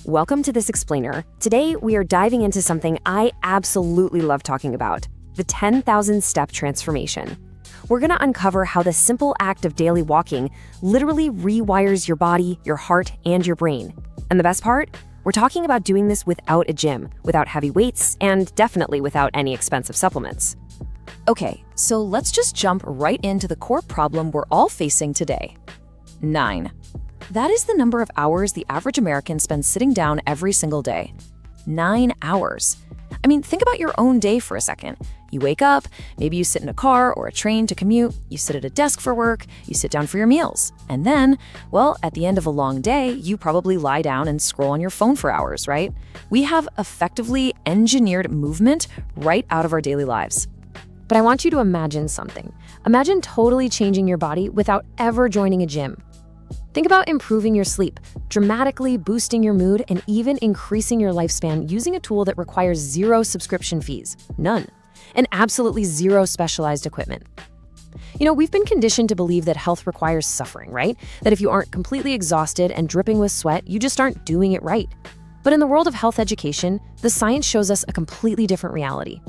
Welcome to this explainer. Today, we are diving into something I absolutely love talking about, the 10,000 step transformation. We're going to uncover how the simple act of daily walking literally rewires your body, your heart, and your brain. And the best part? We're talking about doing this without a gym, without heavy weights, and definitely without any expensive supplements. Okay, so let's just jump right into the core problem we're all facing today. 9. That is the number of hours the average American spends sitting down every single day. 9 hours. I mean, think about your own day for a second. You wake up, maybe you sit in a car or a train to commute, you sit at a desk for work, you sit down for your meals. And then, well, at the end of a long day, you probably lie down and scroll on your phone for hours, right? We have effectively engineered movement right out of our daily lives. But I want you to imagine something. Imagine totally changing your body without ever joining a gym. Think about improving your sleep, dramatically boosting your mood, and even increasing your lifespan using a tool that requires zero subscription fees, none, and absolutely zero specialized equipment. We've been conditioned to believe that health requires suffering, right? That if you aren't completely exhausted and dripping with sweat, you just aren't doing it right. But in the world of health education, the science shows us a completely different reality.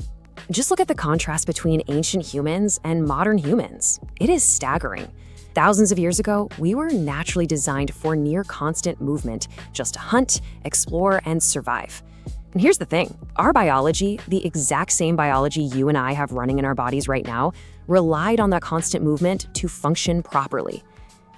Just look at the contrast between ancient humans and modern humans. It is staggering. Thousands of years ago, we were naturally designed for near constant movement, just to hunt, explore, and survive. And here's the thing, our biology, the exact same biology you and I have running in our bodies right now, relied on that constant movement to function properly.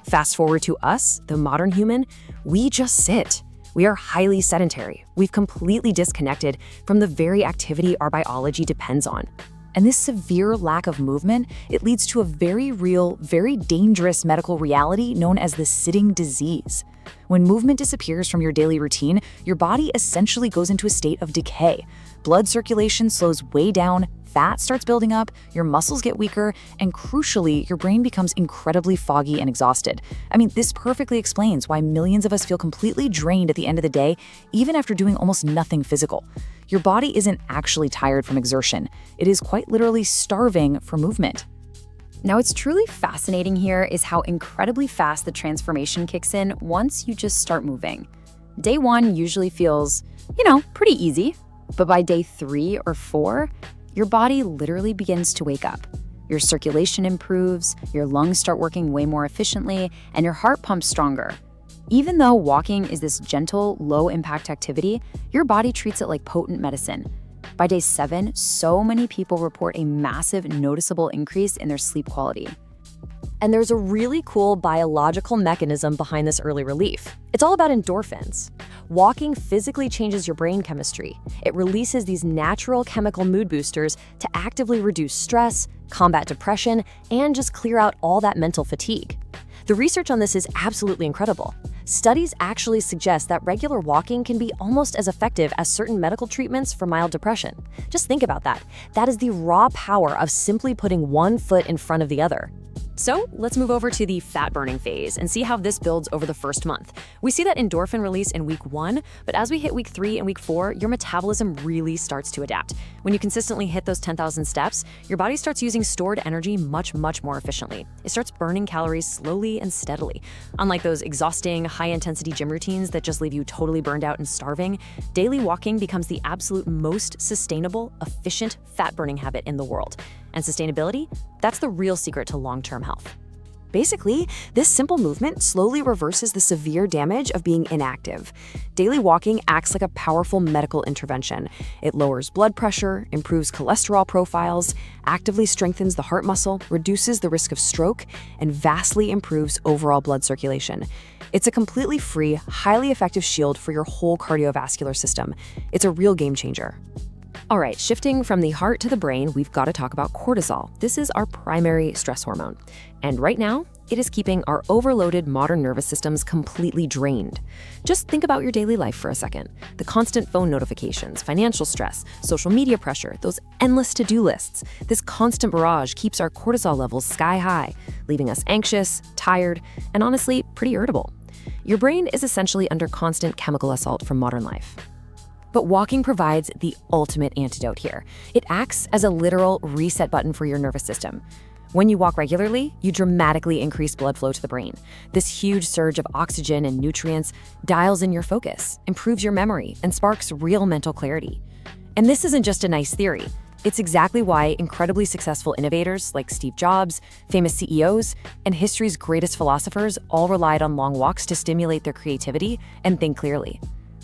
Fast forward to us, the modern human, we just sit. We are highly sedentary. We've completely disconnected from the very activity our biology depends on. And this severe lack of movement, it leads to a very real, very dangerous medical reality known as the sitting disease. When movement disappears from your daily routine, your body essentially goes into a state of decay. Blood circulation slows way down, fat starts building up, your muscles get weaker, and crucially, your brain becomes incredibly foggy and exhausted. I mean, this perfectly explains why millions of us feel completely drained at the end of the day, even after doing almost nothing physical. Your body isn't actually tired from exertion. It is quite literally starving for movement. Now, what's truly fascinating here is how incredibly fast the transformation kicks in once you just start moving. Day 1 usually feels, pretty easy, but by day 3 or 4, your body literally begins to wake up. Your circulation improves, your lungs start working way more efficiently, and your heart pumps stronger. Even though walking is this gentle, low-impact activity, your body treats it like potent medicine. By day 7, so many people report a massive, noticeable increase in their sleep quality. And there's a really cool biological mechanism behind this early relief. It's all about endorphins. Walking physically changes your brain chemistry. It releases these natural chemical mood boosters to actively reduce stress, combat depression, and just clear out all that mental fatigue. The research on this is absolutely incredible. Studies actually suggest that regular walking can be almost as effective as certain medical treatments for mild depression. Just think about that. That is the raw power of simply putting one foot in front of the other. So let's move over to the fat burning phase and see how this builds over the first month. We see that endorphin release in week 1, but as we hit week 3 and week 4, your metabolism really starts to adapt. When you consistently hit those 10,000 steps, your body starts using stored energy much more efficiently. It starts burning calories slowly and steadily. Unlike those exhausting, high-intensity gym routines that just leave you totally burned out and starving, daily walking becomes the absolute most sustainable, efficient fat-burning habit in the world. And sustainability, that's the real secret to long-term health. Basically, this simple movement slowly reverses the severe damage of being inactive. Daily walking acts like a powerful medical intervention. It lowers blood pressure, improves cholesterol profiles, actively strengthens the heart muscle, reduces the risk of stroke, and vastly improves overall blood circulation. It's a completely free, highly effective shield for your whole cardiovascular system. It's a real game changer. All right, shifting from the heart to the brain, we've got to talk about cortisol. This is our primary stress hormone. And right now, it is keeping our overloaded modern nervous systems completely drained. Just think about your daily life for a second. The constant phone notifications, financial stress, social media pressure, those endless to-do lists. This constant barrage keeps our cortisol levels sky high, leaving us anxious, tired, and honestly, pretty irritable. Your brain is essentially under constant chemical assault from modern life. But walking provides the ultimate antidote here. It acts as a literal reset button for your nervous system. When you walk regularly, you dramatically increase blood flow to the brain. This huge surge of oxygen and nutrients dials in your focus, improves your memory, and sparks real mental clarity. And this isn't just a nice theory. It's exactly why incredibly successful innovators like Steve Jobs, famous CEOs, and history's greatest philosophers all relied on long walks to stimulate their creativity and think clearly.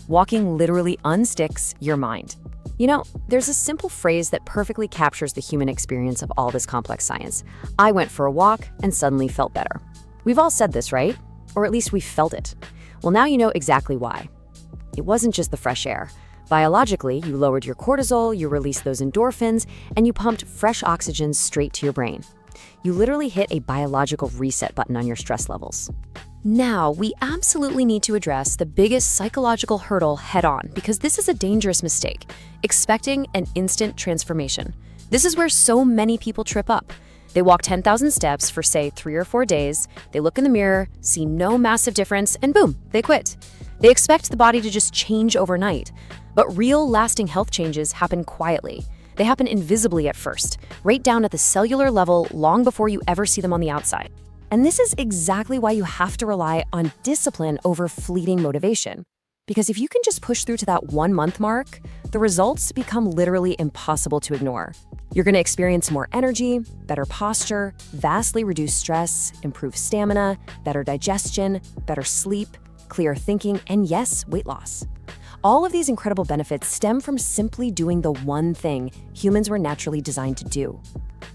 Walking literally unsticks your mind. You know, there's a simple phrase that perfectly captures the human experience of all this complex science. I went for a walk and suddenly felt better. We've all said this, right? Or at least we felt it. Well, now you know exactly why. It wasn't just the fresh air. Biologically, you lowered your cortisol, you released those endorphins, and you pumped fresh oxygen straight to your brain. You literally hit a biological reset button on your stress levels. Now, we absolutely need to address the biggest psychological hurdle head-on, because this is a dangerous mistake, expecting an instant transformation. This is where so many people trip up. They walk 10,000 steps for, say, 3 or 4 days, they look in the mirror, see no massive difference, and boom, they quit. They expect the body to just change overnight. But real, lasting health changes happen quietly. They happen invisibly at first, right down at the cellular level long before you ever see them on the outside. And this is exactly why you have to rely on discipline over fleeting motivation. Because if you can just push through to that 1-month mark, the results become literally impossible to ignore. You're going to experience more energy, better posture, vastly reduced stress, improved stamina, better digestion, better sleep, clear thinking, and yes, weight loss. All of these incredible benefits stem from simply doing the one thing humans were naturally designed to do.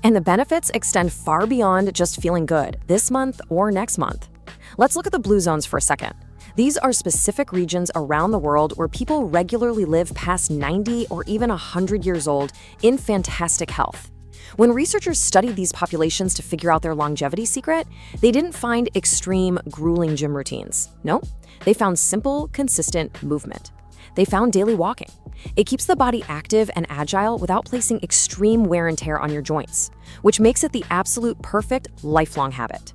And the benefits extend far beyond just feeling good this month or next month. Let's look at the blue zones for a second. These are specific regions around the world where people regularly live past 90 or even 100 years old in fantastic health. When researchers studied these populations to figure out their longevity secret, they didn't find extreme, grueling gym routines. No, they found simple, consistent movement. They found daily walking. It keeps the body active and agile without placing extreme wear and tear on your joints, which makes it the absolute perfect lifelong habit.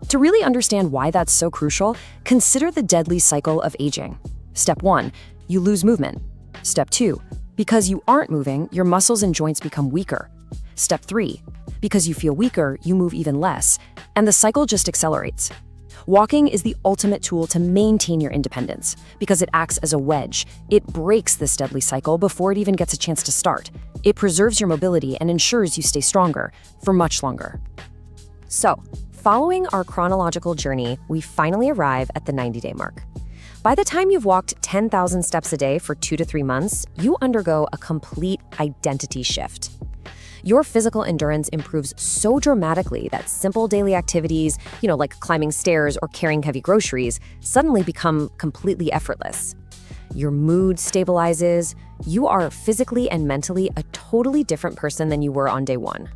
To really understand why that's so crucial, consider the deadly cycle of aging. Step 1, you lose movement. Step 2, because you aren't moving, your muscles and joints become weaker. Step 3, because you feel weaker, you move even less, and the cycle just accelerates. Walking is the ultimate tool to maintain your independence because it acts as a wedge. It breaks this deadly cycle before it even gets a chance to start. It preserves your mobility and ensures you stay stronger for much longer. So, following our chronological journey, we finally arrive at the 90-day mark. By the time you've walked 10,000 steps a day for 2 to 3 months, you undergo a complete identity shift. Your physical endurance improves so dramatically that simple daily activities, like climbing stairs or carrying heavy groceries, suddenly become completely effortless. Your mood stabilizes. You are physically and mentally a totally different person than you were on day 1.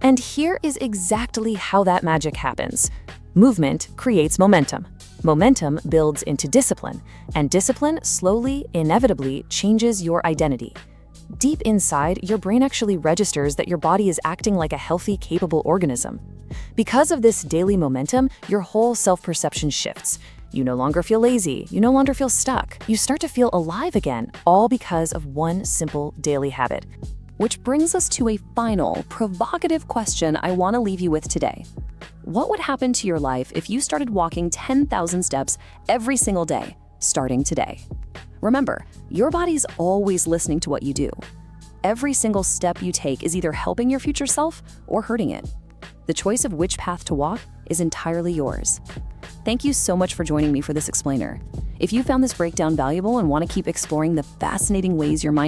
And here is exactly how that magic happens. Movement creates momentum. Momentum builds into discipline, and discipline slowly, inevitably changes your identity. Deep inside, your brain actually registers that your body is acting like a healthy, capable organism. Because of this daily momentum, your whole self-perception shifts. You no longer feel lazy, you no longer feel stuck. You start to feel alive again, all because of one simple daily habit. Which brings us to a final, provocative question I want to leave you with today. What would happen to your life if you started walking 10,000 steps every single day, starting today? Remember, your body's always listening to what you do. Every single step you take is either helping your future self or hurting it. The choice of which path to walk is entirely yours. Thank you so much for joining me for this explainer. If you found this breakdown valuable and want to keep exploring the fascinating ways your mind